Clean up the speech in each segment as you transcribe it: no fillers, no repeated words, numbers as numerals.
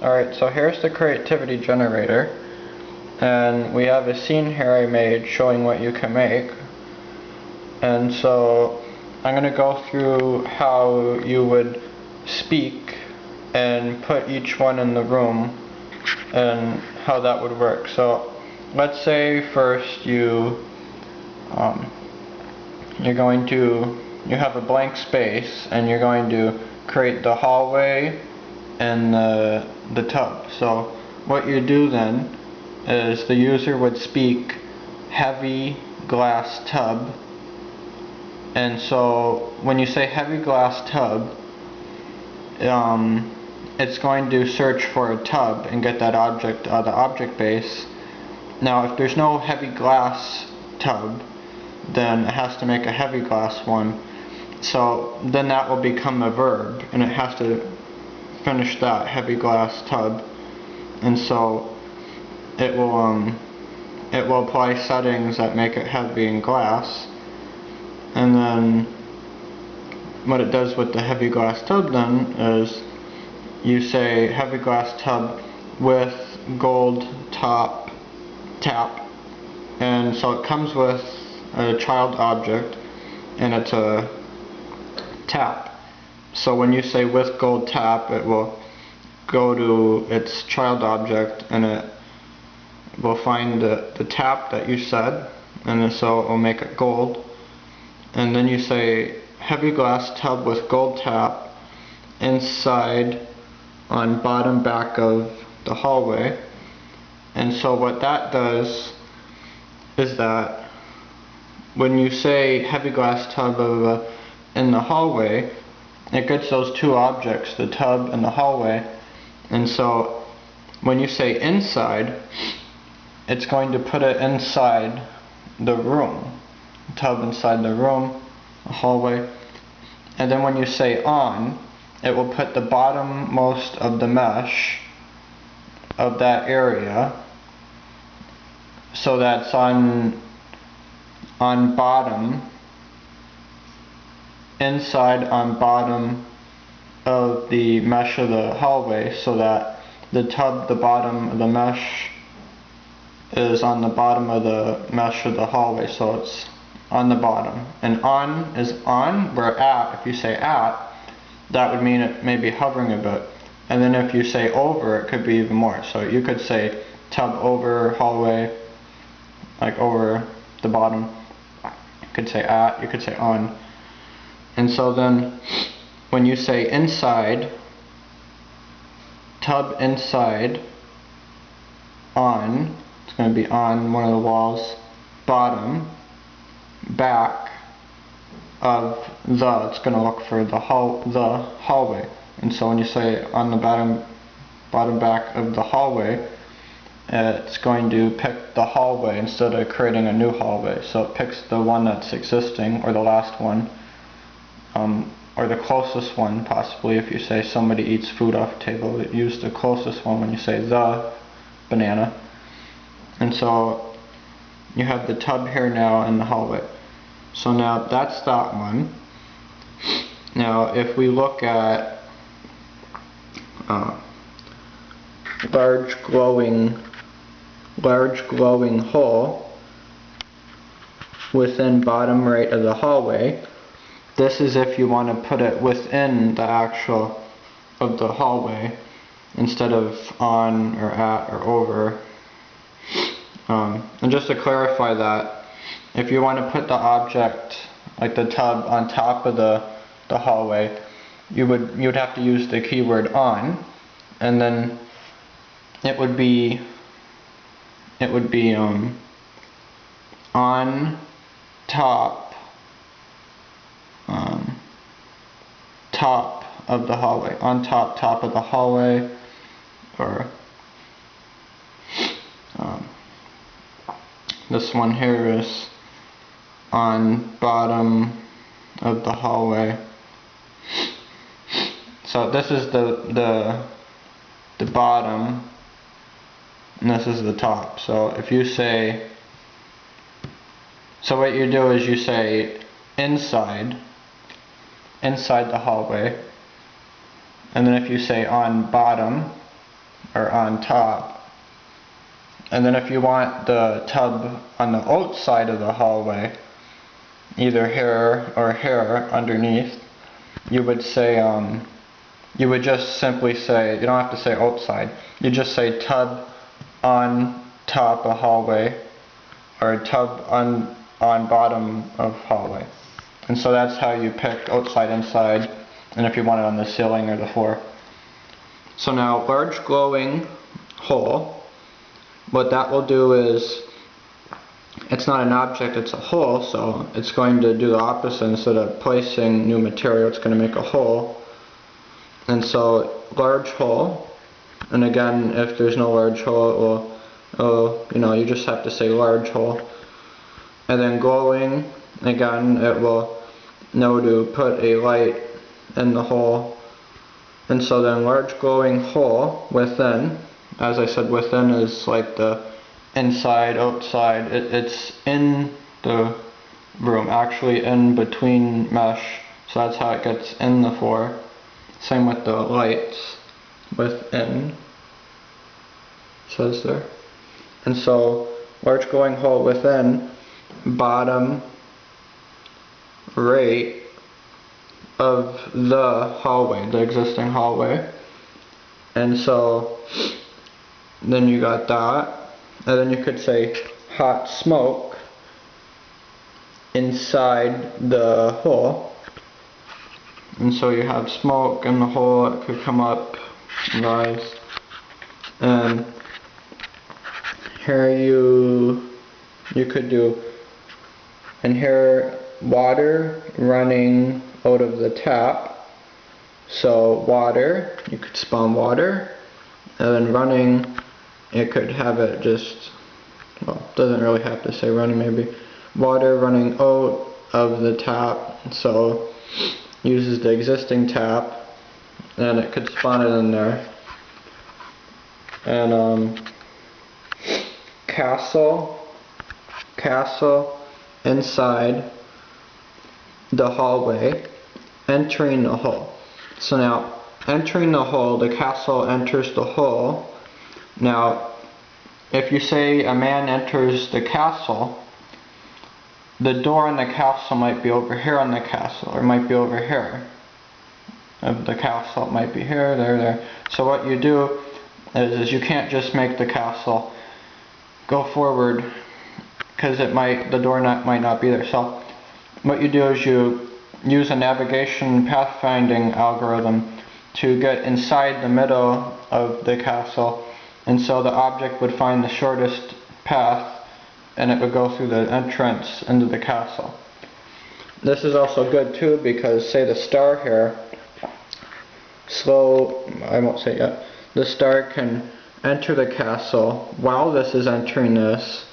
Alright, so here's the creativity generator, and we have a scene here I made showing what you can make. And so I'm going to go through how you would speak and put each one in the room and how that would work. So let's say first you have a blank space and you're going to create the hallway and the tub. So what you do then is the user would speak heavy glass tub, and so when you say heavy glass tub, it's going to search for a tub and get that object out of the object base. Now if there's no heavy glass tub, then it has to make a heavy glass one. So then that will become a verb, and it has to finish that heavy glass tub, and so it will apply settings that make it heavy in glass. And then what it does with the heavy glass tub then is you say heavy glass tub with gold tap, and so it comes with a child object and it's a tap. So when you say with gold tap, it will go to its child object and it will find the tap that you said, and so it will make it gold. And then you say heavy glass tub with gold tap inside on bottom back of the hallway. And so what that does is that when you say heavy glass tub in the hallway, it gets those two objects, the tub and the hallway. And so when you say inside, it's going to put it inside the room, tub inside the room, the hallway. And then when you say on, it will put the bottommost of the mesh of that area, so that's on bottom, inside on bottom of the mesh of the hallway, so that the tub, the bottom of the mesh, is on the bottom of the mesh of the hallway, so it's on the bottom. And on is on, where at, if you say at, that would mean it may be hovering a bit. And then if you say over, it could be even more. So you could say tub over hallway, like over the bottom. You could say at, you could say on. And so then when you say inside, tub inside, on, it's going to be on one of the walls, bottom, back of the, it's going to look for the hallway. And so when you say on the bottom back of the hallway, it's going to pick the hallway instead of creating a new hallway. So it picks the one that's existing, or the last one, or the closest one possibly. If you say somebody eats food off the table, it use the closest one when you say the banana. And so you have the tub here now in the hallway. So now that's that one. Now if we look at large glowing hole within bottom right of the hallway, this is if you want to put it within the actual of the hallway instead of on or at or over. And just to clarify that, if you want to put the object, like the tub, on top of the hallway, you would have to use the keyword on, and then it would be on top top of the hallway, on top of the hallway, or this one here is on bottom of the hallway. So this is the bottom, and this is the top. So if you say, so what you do is you say inside the hallway, and then if you say on bottom, or on top. And then if you want the tub on the outside of the hallway, either here or here underneath, you would say, you would just simply say, you don't have to say outside, you just say tub on top of hallway, or tub on bottom of hallway. And so that's how you pick outside, inside, and if you want it on the ceiling or the floor. So now, large glowing hole, what that will do is, it's not an object, it's a hole, so it's going to do the opposite. Instead of placing new material, it's going to make a hole. And so, large hole, and again, if there's no large hole, it will, you just have to say large hole. And then glowing, again, it will know to put a light in the hole. And so then large glowing hole within, as I said, within is like the inside, outside, it's in the room, actually in between mesh, so that's how it gets in the floor. Same with the lights, within, says there. And so, large glowing hole within, bottom right of the hallway, the existing hallway. And so, then you got that. And then you could say hot smoke inside the hole. And so you have smoke in the hole, it could come up, rise. And here you could do, and here water running out of the tap. So water, you could spawn water, and then running, it could have it just, well, it doesn't really have to say running, maybe. Water running out of the tap, so uses the existing tap, and it could spawn it in there. And castle inside the hallway, entering the hole. So now, entering the hole, the castle enters the hole. Now, if you say a man enters the castle, the door in the castle might be over here on the castle, or it might be over here. Of the castle, it might be here, there. So what you do is you can't just make the castle go forward, because the door might not be there. So what you do is you use a navigation pathfinding algorithm to get inside the middle of the castle, and so the object would find the shortest path and it would go through the entrance into the castle. This is also good too, because say the star here, I won't say it yet, the star can enter the castle while this is entering this,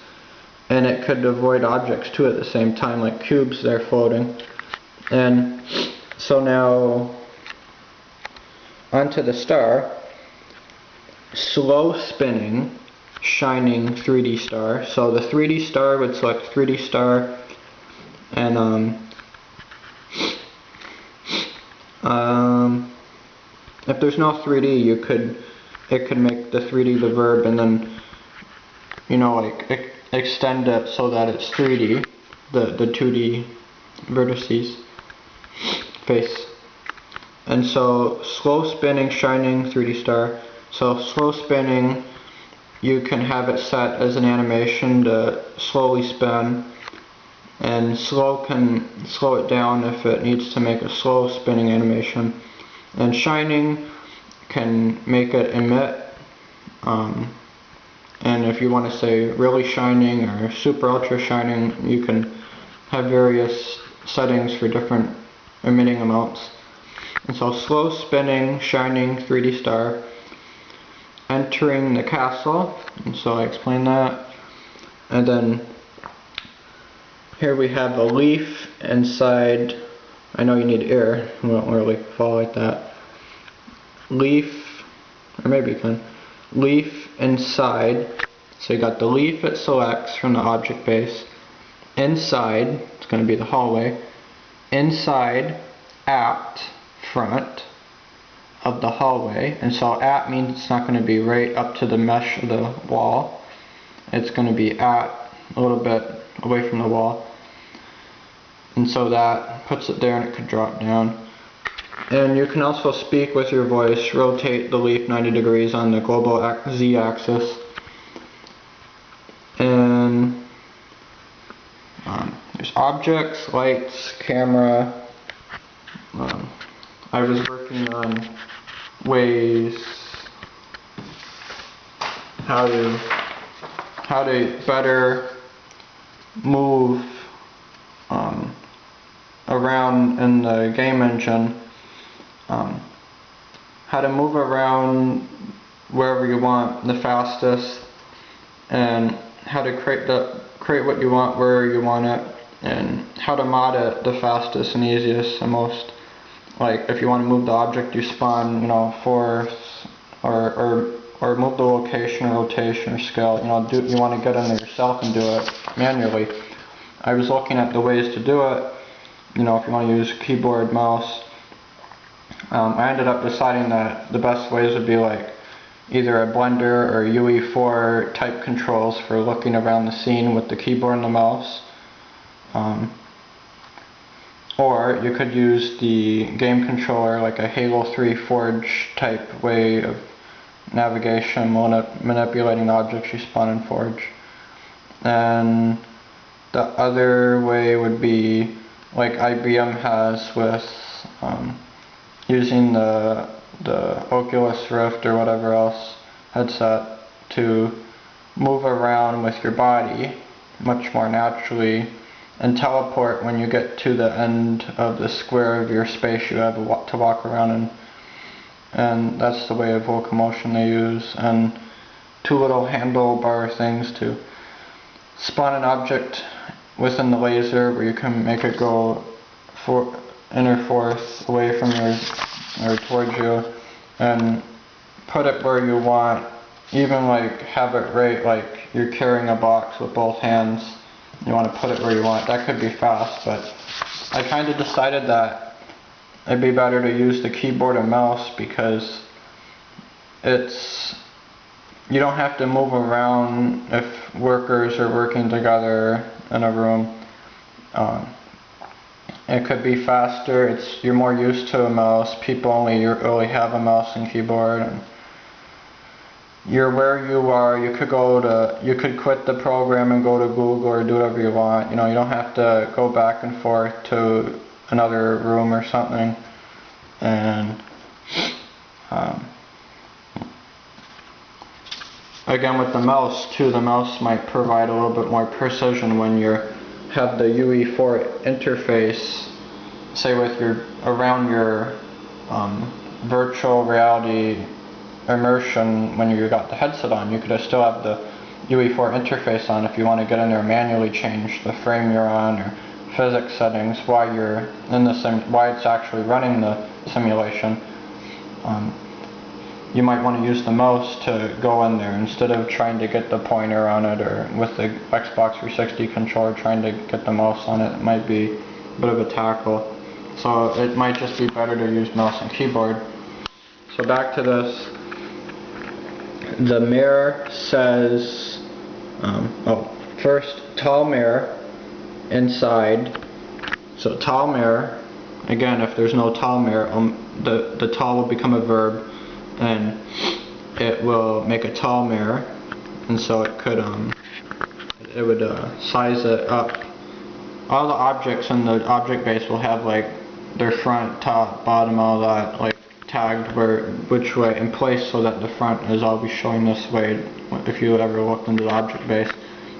and it could avoid objects too at the same time, like cubes they're floating. And so now onto the star, slow spinning shining 3D star. So the 3D star would select 3D star, and if there's no 3D, it could make the 3D the verb, and then like extend it so that it's 3D, the 2D vertices face. And so slow spinning shining 3D star. So slow spinning, you can have it set as an animation to slowly spin, and slow can slow it down if it needs to make a slow spinning animation, and shining can make it emit, and if you want to say really shining or super ultra shining, you can have various settings for different emitting amounts. And so slow spinning shining 3D star entering the castle, and so I explained that. And then here we have a leaf inside. I know you need air, we won't really follow like that. Leaf, or maybe you can. Leaf inside, so you got the leaf it selects from the object base. Inside, it's going to be the hallway. Inside, apt, front. of the hallway, and so at means it's not going to be right up to the mesh of the wall. It's going to be at a little bit away from the wall, and so that puts it there, and it could drop down. And you can also speak with your voice, rotate the leaf 90 degrees on the global z-axis, and there's objects, lights, camera. I was working on ways how to better move around in the game engine, how to move around wherever you want the fastest, and how to create what you want where you want it, and how to mod it the fastest and easiest and most. Like if you want to move the object you spawn, force, or move the location or rotation or scale, you want to get in there yourself and do it manually. I was looking at the ways to do it, if you want to use keyboard, mouse. I ended up deciding that the best ways would be like either a Blender or UE4 type controls for looking around the scene with the keyboard and the mouse. Or you could use the game controller like a Halo 3 Forge type way of navigation, manipulating the objects you spawn in Forge. And the other way would be like IBM has with using the Oculus Rift or whatever else headset to move around with your body much more naturally and teleport when you get to the end of the square of your space you have to walk around in. And that's the way of locomotion they use. And two little handlebar things to spawn an object within the laser where you can make it go inner force away from you or towards you, and put it where you want, even like have it right like you're carrying a box with both hands. You want to put it where you want. That could be fast, but I kind of decided that it'd be better to use the keyboard and mouse because you don't have to move around if workers are working together in a room. It could be faster. You're more used to a mouse. People only really have a mouse and keyboard. And you're where you are. You could quit the program and go to Google or do whatever you want. You don't have to go back and forth to another room or something. And again, with the mouse too, the mouse might provide a little bit more precision when you have the UE4 interface, say around your virtual reality immersion. When you got the headset on, you could still have the UE4 interface on if you want to get in there and manually change the frame you're on or physics settings while you're in while it's actually running the simulation. You might want to use the mouse to go in there instead of trying to get the pointer on it, or with the Xbox 360 controller trying to get the mouse on it. It might be a bit of a tackle. So it might just be better to use mouse and keyboard. So back to this. The mirror says, first, tall mirror inside. So tall mirror, again, if there's no tall mirror, the tall will become a verb, and it will make a tall mirror, and so it could it would size it up. All the objects in the object base will have like their front, top, bottom, all that like tagged which way in place, so that the front is always showing this way if you ever looked into the object base.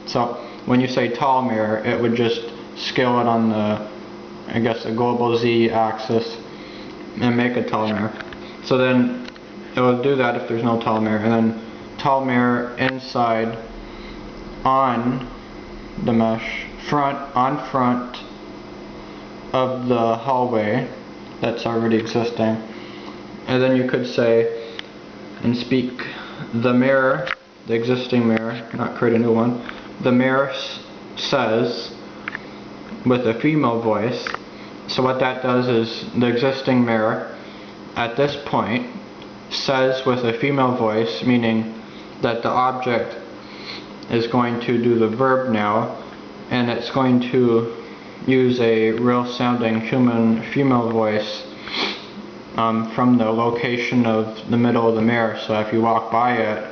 So when you say tall mirror, it would just scale it on the global Z axis and make a tall mirror. So then it will do that if there's no tall mirror, and then tall mirror inside on the mesh, front of the hallway that's already existing. And then you could say and speak the mirror, the existing mirror, not create a new one. The mirror says with a female voice. So what that does is the existing mirror at this point says with a female voice, meaning that the object is going to do the verb now, and it's going to use a real sounding human female voice from the location of the middle of the mirror. So if you walk by it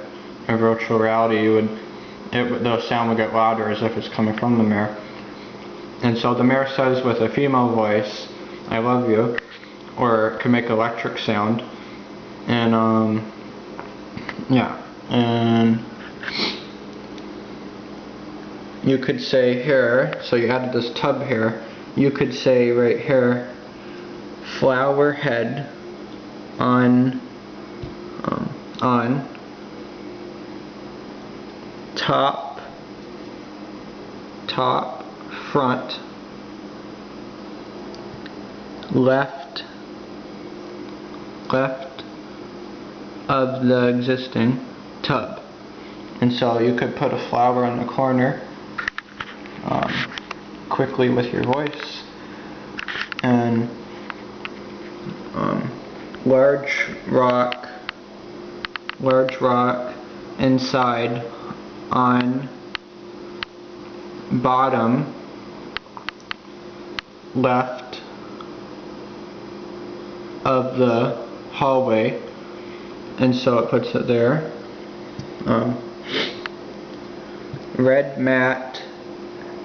in virtual reality, the sound would get louder as if it's coming from the mirror. And so the mirror says with a female voice, "I love you," or it can make electric sound. And yeah, and you could say here, so you added this tub here, you could say right here, flower head on top front left of the existing tub. And so you could put a flower in the corner quickly with your voice, and large rock inside on bottom left of the hallway, and so it puts it there. Red mat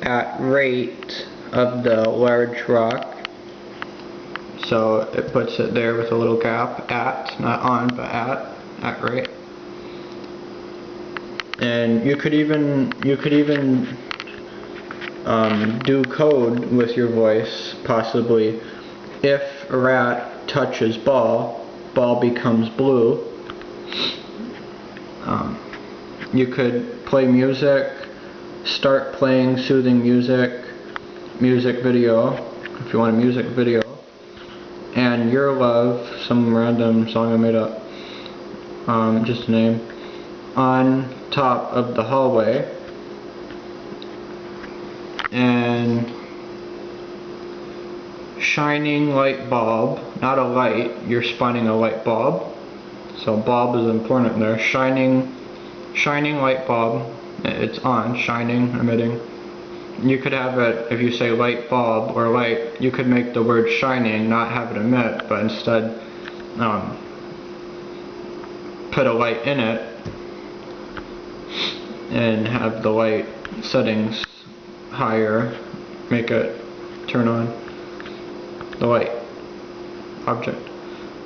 at rate of the large rock, so it puts it there with a little gap, at, not on, but at rate. And you could even do code with your voice, possibly. If a rat touches ball becomes blue. You could play music, start playing soothing music video, if you want a music video, and Your Love, some random song I made up, just a name, on top of the hallway, and shining light bulb, not a light, you're spinning a light bulb, so bulb is important there, shining light bulb, it's on, shining, emitting. You could have it, if you say light bulb or light, you could make the word shining, not have it emit, but instead put a light in it and have the light settings higher, make it turn on the light object.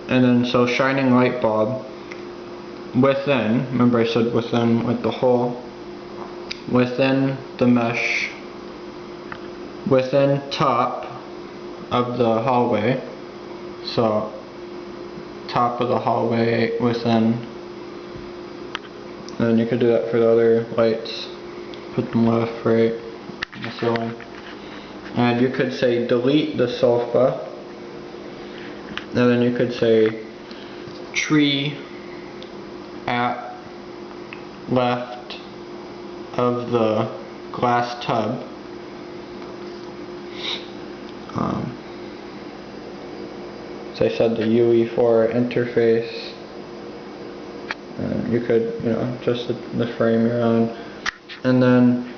And then so shining light bulb within, remember I said within with the hole, within the mesh, within top of the hallway, so top of the hallway within, and then you could do that for the other lights, put them left, right, in the ceiling. And you could say delete the sofa, and then you could say tree at left of the glass tub. So I said the UE4 interface. You could, just the frame you're on, and then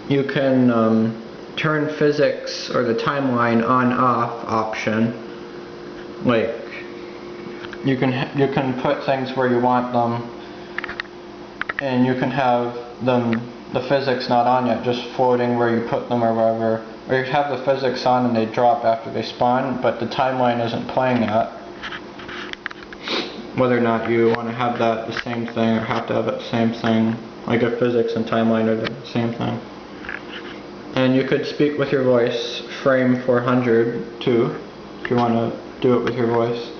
you can turn physics or the timeline on/off option. Like you can put things where you want them, and you can have the physics not on yet, just floating where you put them or wherever. Or you have the physics on and they drop after they spawn, but the timeline isn't playing yet. Whether or not you want to have that the same thing or have to have it the same thing, like if physics and timeline are the same thing. And you could speak with your voice, frame 400 too, if you want to do it with your voice.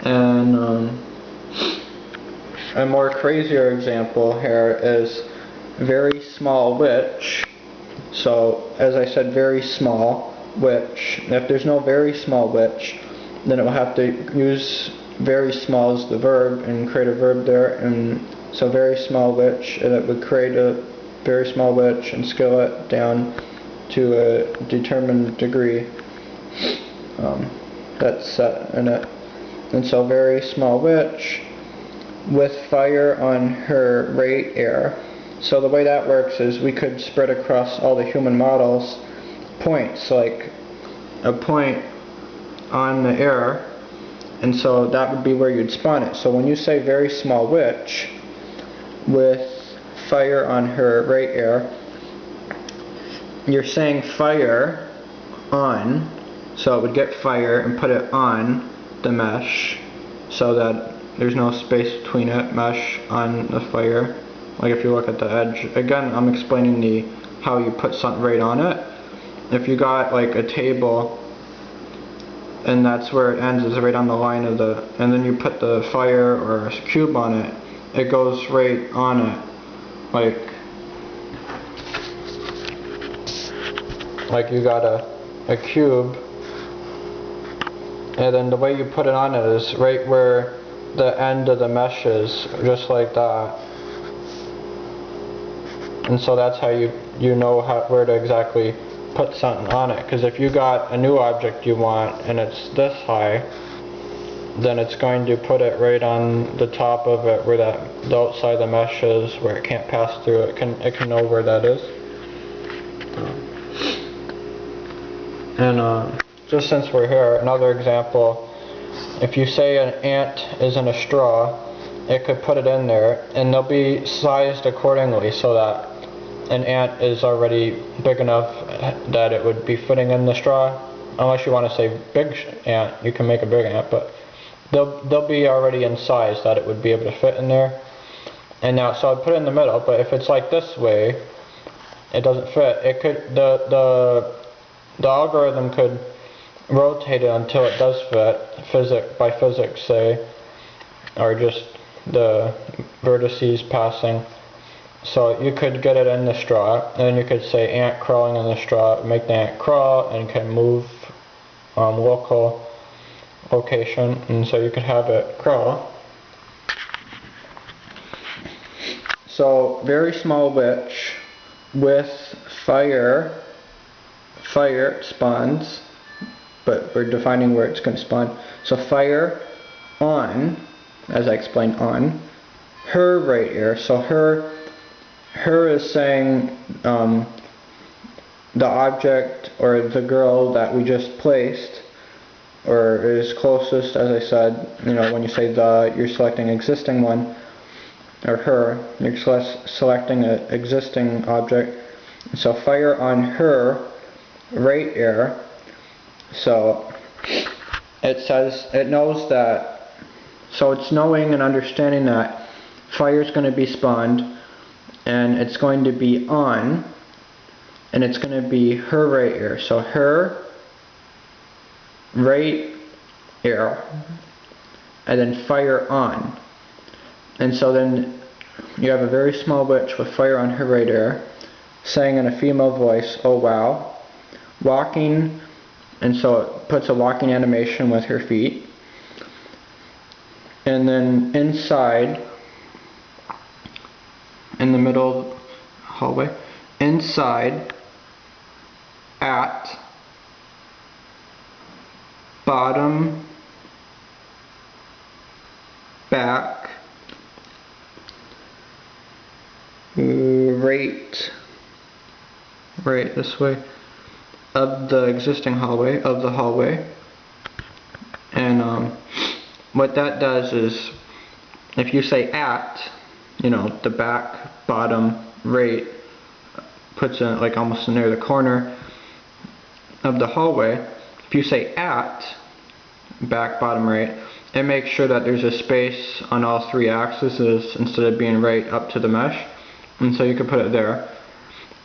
And a more crazier example here is very small witch. So as I said, very small witch. If there's no very small witch, then it will have to use very small as the verb and create a verb there. And so very small witch, and it would create a very small witch and scale it down to a determined degree that's set in it. And so very small witch with fire on her right ear. So the way that works is we could spread across all the human models points, like a point on the ear, and so that would be where you'd spawn it. So when you say very small witch with fire on her right ear, you're saying fire on, so it would get fire and put it on the mesh so that there's no space between it, mesh on the fire. Like if you look at the edge, again I'm explaining how you put something right on it. If you got like a table and that's where it ends, is right on the line of the, and then you put the fire or a cube on it, it goes right on it, like you got a cube, and then the way you put it on it is right where the end of the mesh is, just like that. And so that's how you know where to exactly put something on it. Because if you got a new object you want and it's this high, then it's going to put it right on the top of it where the outside of the mesh is, where it can't pass through. It can know where that is. And just since we're here, another example, if you say an ant is in a straw, it could put it in there and they'll be sized accordingly so that an ant is already big enough that it would be fitting in the straw. Unless you want to say big ant, you can make a big ant, but they'll be already in size that it would be able to fit in there. And now, so I'd put it in the middle, but if it's like this way, it doesn't fit. It could, the algorithm could rotate it until it does fit, by physics say, or just the vertices passing. So you could get it in the straw, and then you could say ant crawling in the straw, make the ant crawl, and can move location, and so you could have it crawl. So very small witch with fire spawns, but we're defining where it's going to spawn. So fire on, as I explained, on her right ear. So her is saying the object or the girl that we just placed, or is closest, as I said, when you say the, you're selecting existing one, or her, you're selecting an existing object. So fire on her right ear. So it says, it knows that, so it's knowing and understanding that fire is going to be spawned, and it's going to be on, and it's going to be her right ear. So her right ear, and then fire on. And so then you have a very small witch with fire on her right ear, saying in a female voice, "Oh wow," walking, and so it puts a walking animation with her feet. And then inside, in the middle of the hallway, inside, at, bottom, back, right this way, of the existing hallway, of the hallway. And what that does is, if you say at, the back, bottom, right, puts it like almost near the corner of the hallway. If you say at, back, bottom, right, it makes sure that there's a space on all three axes instead of being right up to the mesh. And so you can put it there.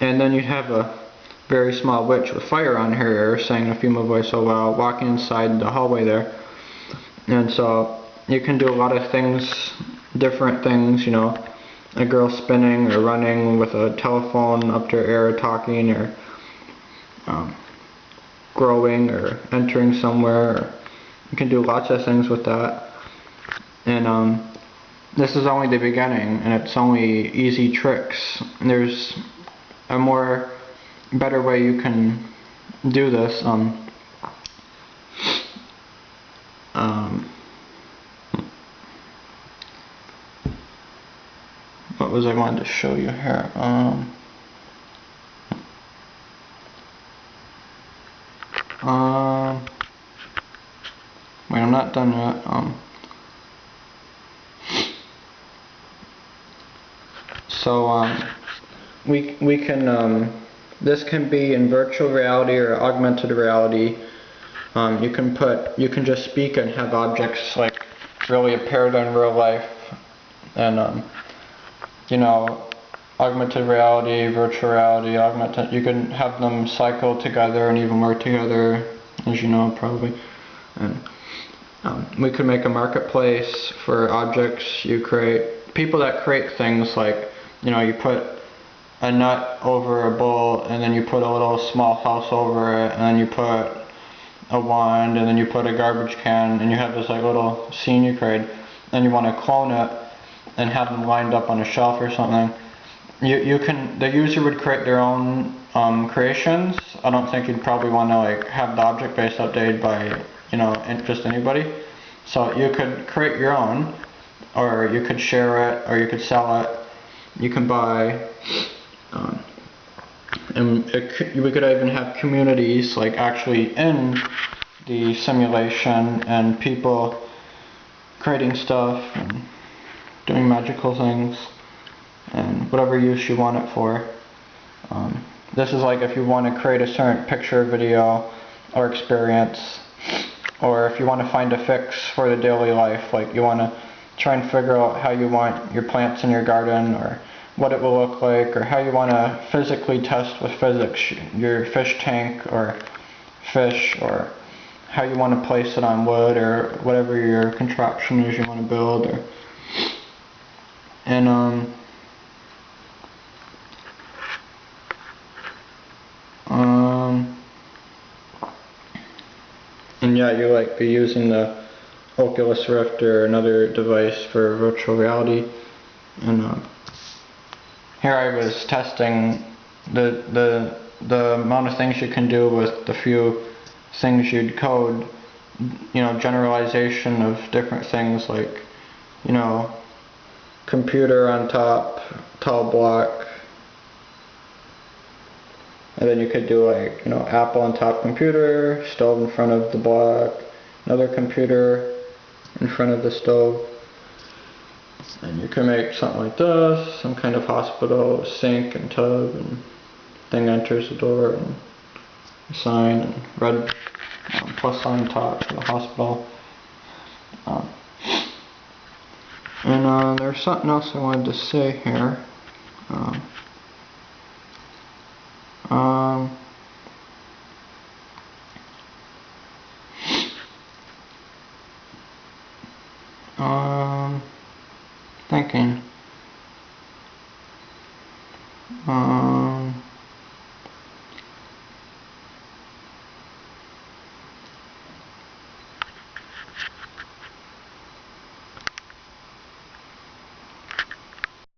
And then you'd have a very small witch with fire on her ear saying in a female voice, "Oh wow," walking inside the hallway there. And so you can do a lot of things, different things, a girl spinning or running with a telephone up to her ear, talking, or growing or entering somewhere. Or you can do lots of things with that. And this is only the beginning, and it's only easy tricks. There's a more better way you can do this. What was I wanted to show you here? Wait, I'm not done yet. We can this can be in virtual reality or augmented reality. You can just speak and have objects like really appear in real life, and you know, augmented reality, virtual reality, you can have them cycle together and even work together, as you know probably. And we could make a marketplace for objects you create. People that create things like, you know, you put a nut over a bowl and then you put a little small house over it and then you put a wand and then you put a garbage can and you have this like little scene you create, and you want to clone it and have them lined up on a shelf or something. The user would create their own creations. I don't think you'd probably want to like have the object base updated by, you know, just anybody. So you could create your own, or you could share it, or you could sell it. You can buy, and we could even have communities like actually in the simulation, and people creating stuff and doing magical things and whatever use you want it for. This is like if you want to create a certain picture, video, or experience, or if you want to find a fix for the daily life, like you want to try and figure out how you want your plants in your garden, or what it will look like, or how you want to physically test with physics your fish tank or fish, or how you want to place it on wood, or whatever your contraption is you want to build. And yeah, you like be using the Oculus Rift or another device for virtual reality. And here I was testing the amount of things you can do with the few things you'd code. You know, generalization of different things like, you know, computer on top, tall block. And then you could do like, you know, Apple on top computer, stove in front of the block, another computer in front of the stove. And you can make something like this, some kind of hospital, sink and tub, and thing enters the door, and a sign, and red plus sign on top for the hospital. And there's something else I wanted to say here. Thinking.